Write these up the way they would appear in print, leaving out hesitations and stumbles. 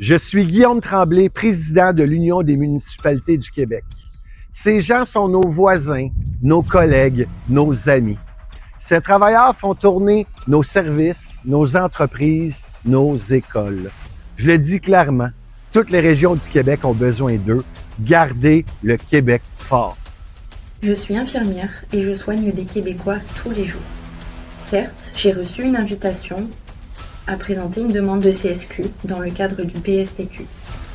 Je suis Guillaume Tremblay, président de l'Union des municipalités du Québec. Ces gens sont nos voisins, nos collègues, nos amis. Ces travailleurs font tourner nos services, nos entreprises, nos écoles. Je le dis clairement, toutes les régions du Québec ont besoin d'eux. Gardez le Québec fort. Je suis infirmière et je soigne des Québécois tous les jours. Certes, j'ai reçu une invitation à présenter une demande de CSQ dans le cadre du PSTQ.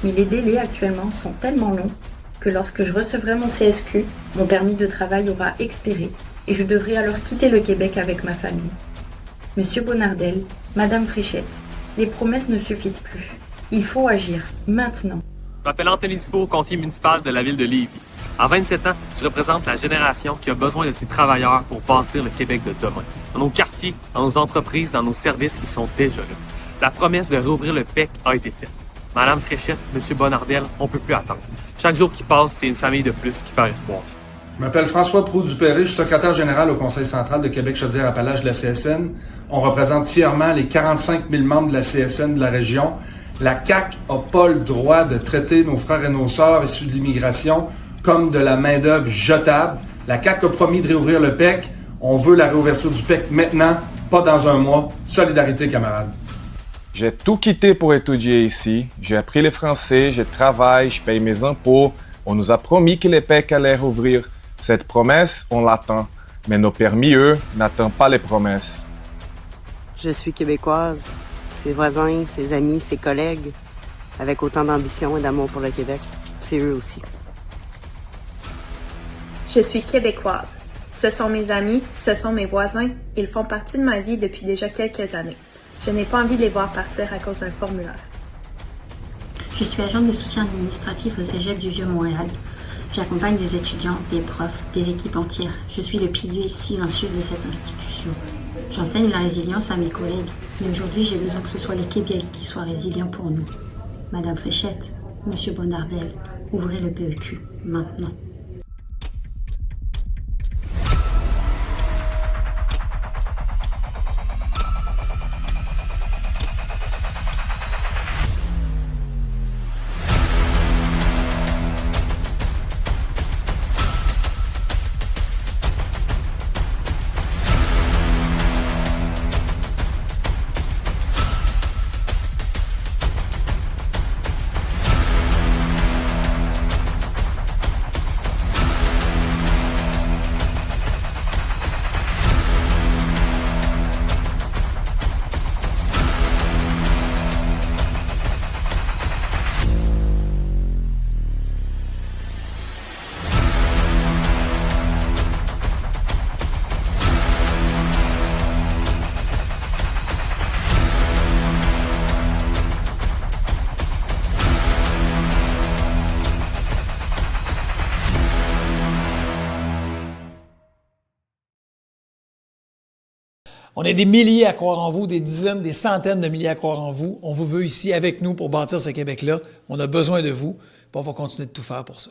Mais les délais actuellement sont tellement longs que lorsque je recevrai mon CSQ, mon permis de travail aura expiré et je devrai alors quitter le Québec avec ma famille. Monsieur Bonnardel, Madame Fréchette, les promesses ne suffisent plus. Il faut agir, maintenant. Je m'appelle Anthony Dufour, conseiller municipal de la ville de Lévis. À 27 ans, je représente la génération qui a besoin de ces travailleurs pour bâtir le Québec de demain. Dans nos quartiers, dans nos entreprises, dans nos services, ils sont déjà là. La promesse de réouvrir le PEC a été faite. Madame Fréchette, Monsieur Bonnardel, on ne peut plus attendre. Chaque jour qui passe, c'est une famille de plus qui perd espoir. Je m'appelle François Proulx-Dupéré, je suis secrétaire général au Conseil central de Québec-Chaudière-Appalaches de la CSN. On représente fièrement les 45 000 membres de la CSN de la région. La CAQ n'a pas le droit de traiter nos frères et nos sœurs issus de l'immigration comme de la main-d'œuvre jetable. La CAQ a promis de réouvrir le PEC. On veut la réouverture du PEC maintenant, pas dans un mois. Solidarité, camarades. J'ai tout quitté pour étudier ici. J'ai appris le français, je travaille, je paye mes impôts. On nous a promis que le PEC allait rouvrir. Cette promesse, on l'attend. Mais nos permis, eux, n'attendent pas les promesses. Je suis québécoise. Ses voisins, ses amis, ses collègues, avec autant d'ambition et d'amour pour le Québec, c'est eux aussi. Je suis québécoise. Ce sont mes amis, ce sont mes voisins. Ils font partie de ma vie depuis déjà quelques années. Je n'ai pas envie de les voir partir à cause d'un formulaire. Je suis agente de soutien administratif au Cégep du Vieux-Montréal. J'accompagne des étudiants, des profs, des équipes entières. Je suis le pilier silencieux de cette institution. J'enseigne la résilience à mes collègues. Mais aujourd'hui, j'ai besoin que ce soit les Québec qui soient résilients pour nous. Madame Fréchette, Monsieur Bonnardel, ouvrez le PEQ maintenant. On est des milliers à croire en vous, des dizaines, des centaines de milliers à croire en vous. On vous veut ici avec nous pour bâtir ce Québec-là. On a besoin de vous. Puis on va continuer de tout faire pour ça.